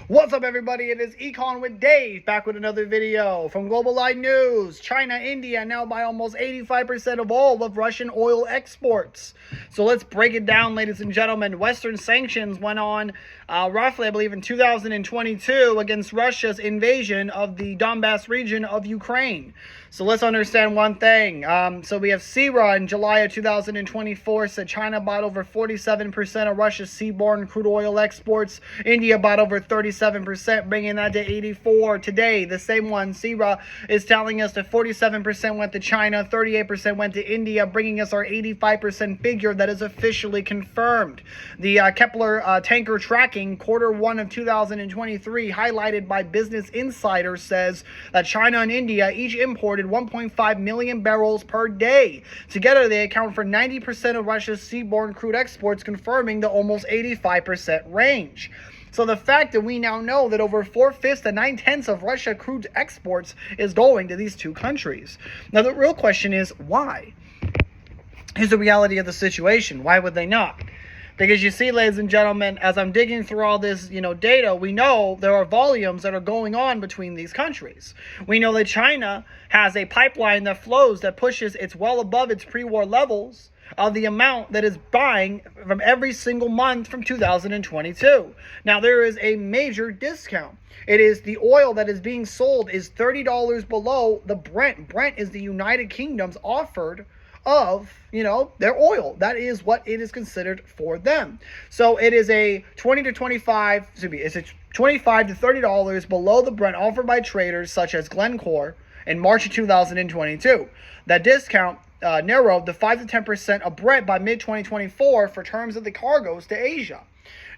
What's up, everybody? It is Econ with Dave, back with another video from Global Live News. China, India now buy almost 85% of all of Russian oil exports. So let's break it down, ladies and gentlemen. Western sanctions went on roughly, I believe, in 2022 against Russia's invasion of the Donbass region of Ukraine. So let's understand one thing. So we have CIRA in July of 2024 said China bought over 47% of Russia's seaborne crude oil exports. India bought over 37%, bringing that to 84. Today, the same one, CIRA, is telling us that 47% went to China, 38% went to India, bringing us our 85% figure that is officially confirmed. The Kepler tanker tracking Q1 of 2023, highlighted by Business Insider, says that China and India each imported 1.5 million barrels per day. Together, they account for 90% of Russia's seaborne crude exports, confirming the almost 85% range. So the fact that we now know that over 4/5 to 9/10 of Russia crude exports is going to these two countries. Now, the real question is why? Here's the reality of the situation. Why would they not? Because you see, ladies and gentlemen, as I'm digging through all this, data, we know there are volumes that are going on between these countries. We know that China has a pipeline that flows that pushes it's well above its pre-war levels of the amount that is buying from every single month from 2022. Now, there is a major discount. It is the oil that is being sold is $30 below the Brent. Brent is the United Kingdom's offered of their oil. That is what it is considered for them. So it is a $25 to $30 below the Brent offered by traders such as Glencore in March of 2022. That discount narrowed to 5 to 10% of Brent by mid-2024 for terms of the cargoes to Asia.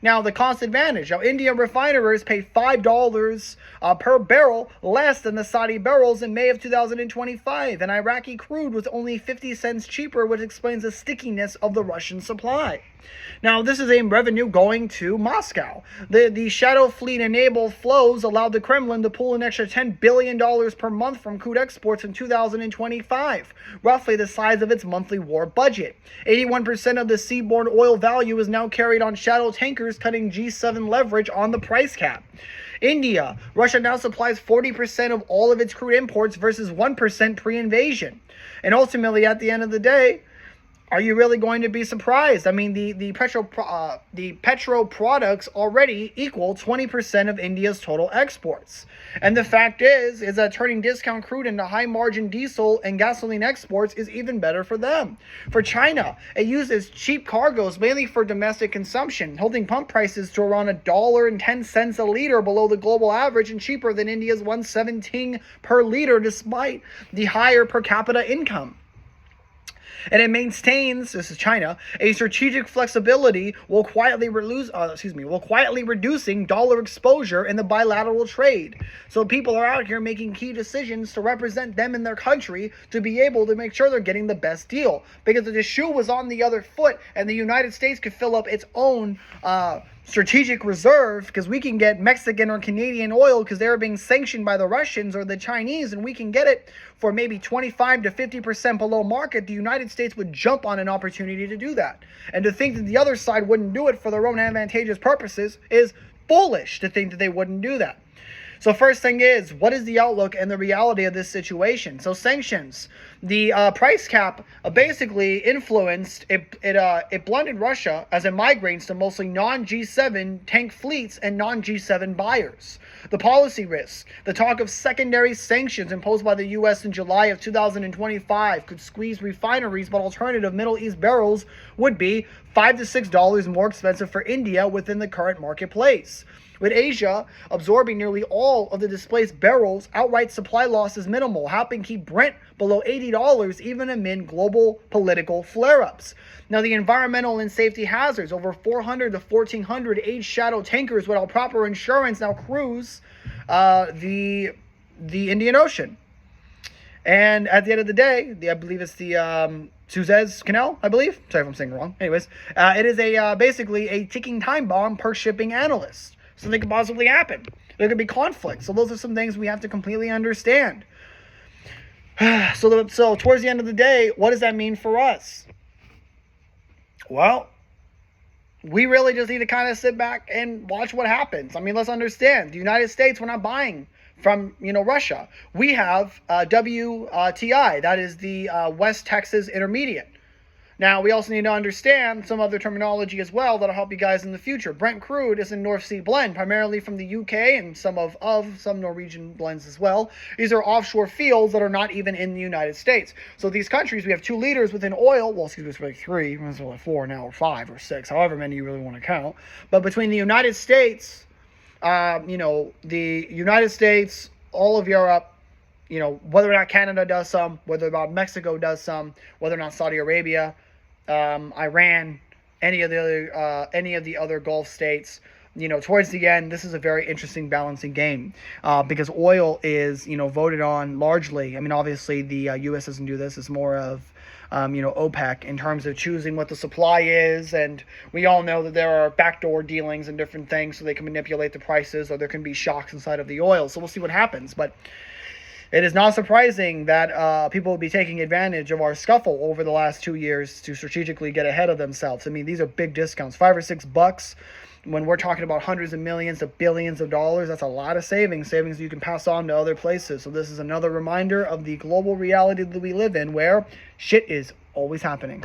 Now, the cost advantage. Now, Indian refiners paid $5 per barrel less than the Saudi barrels in May of 2025, and Iraqi crude was only 50 cents cheaper, which explains the stickiness of the Russian supply. Now, this is a revenue going to Moscow. The shadow fleet-enabled flows allowed the Kremlin to pull an extra $10 billion per month from crude exports in 2025, roughly the size of its monthly war budget. 81% of the seaborne oil value is now carried on shadow tankers, cutting G7 leverage on the price cap. India. Russia now supplies 40% of all of its crude imports versus 1% pre-invasion. And ultimately, at the end of the day, are you really going to be surprised? I mean, the petro products already equal 20% of India's total exports. And the fact is that turning discount crude into high-margin diesel and gasoline exports is even better for them. For China, it uses cheap cargoes mainly for domestic consumption, holding pump prices to around $1.10 a liter below the global average and cheaper than India's $1.17 per liter despite the higher per capita income. And it maintains, this is China, a strategic flexibility while quietly reducing dollar exposure in the bilateral trade. So people are out here making key decisions to represent them in their country to be able to make sure they're getting the best deal. Because if the shoe was on the other foot and the United States could fill up its own strategic reserve, because we can get Mexican or Canadian oil because they're being sanctioned by the Russians or the Chinese, and we can get it for maybe 25 to 50% below market, the United States would jump on an opportunity to do that. And to think that the other side wouldn't do it for their own advantageous purposes is foolish to think that they wouldn't do that. So first thing is, what is the outlook and the reality of this situation? So sanctions, the price cap basically influenced, it blended Russia as it migrates to mostly non-G7 tank fleets and non-G7 buyers. The policy risk, the talk of secondary sanctions imposed by the U.S. in July of 2025 could squeeze refineries, but alternative Middle East barrels would be $5 to $6 more expensive for India within the current marketplace. With Asia absorbing nearly all of the displaced barrels, outright supply loss is minimal, helping keep Brent below $80 even amid global political flare-ups. Now, the environmental and safety hazards, over 400 to 1,400 aged shadow tankers without proper insurance now cruise the Indian Ocean. And at the end of the day, I believe it's the Suez Canal, I believe. Sorry if I'm saying it wrong. Anyways, it is basically a ticking time bomb per shipping analyst. Something could possibly happen. There could be conflict. So those are some things we have to completely understand. So towards the end of the day, what does that mean for us? Well, we really just need to kind of sit back and watch what happens. I mean, let's understand, the United States, we're not buying from, Russia. We have WTI, that is the West Texas Intermediate. Now, we also need to understand some other terminology as well that'll help you guys in the future. Brent crude is a North Sea blend, primarily from the UK and some Norwegian blends as well. These are offshore fields that are not even in the United States. So these countries, we have 2 leaders within oil. Well, excuse me, it's like 3. It's like 4 now, or 5 or 6, however many you really want to count. But between the United States, the United States, all of Europe, whether or not Canada does some, whether or not Mexico does some, whether or not Saudi Arabia, Iran, any of the other Gulf states, towards the end, this is a very interesting balancing game, because oil is, voted on largely. I mean, obviously the U.S. doesn't do this. It's more of, OPEC in terms of choosing what the supply is. And we all know that there are backdoor dealings and different things, so they can manipulate the prices, or there can be shocks inside of the oil. So we'll see what happens. But it is not surprising that people will be taking advantage of our scuffle over the last 2 years to strategically get ahead of themselves. I mean, these are big discounts, $5 or $6. When we're talking about hundreds of millions to billions of dollars, that's a lot of savings you can pass on to other places. So this is another reminder of the global reality that we live in, where shit is always happening.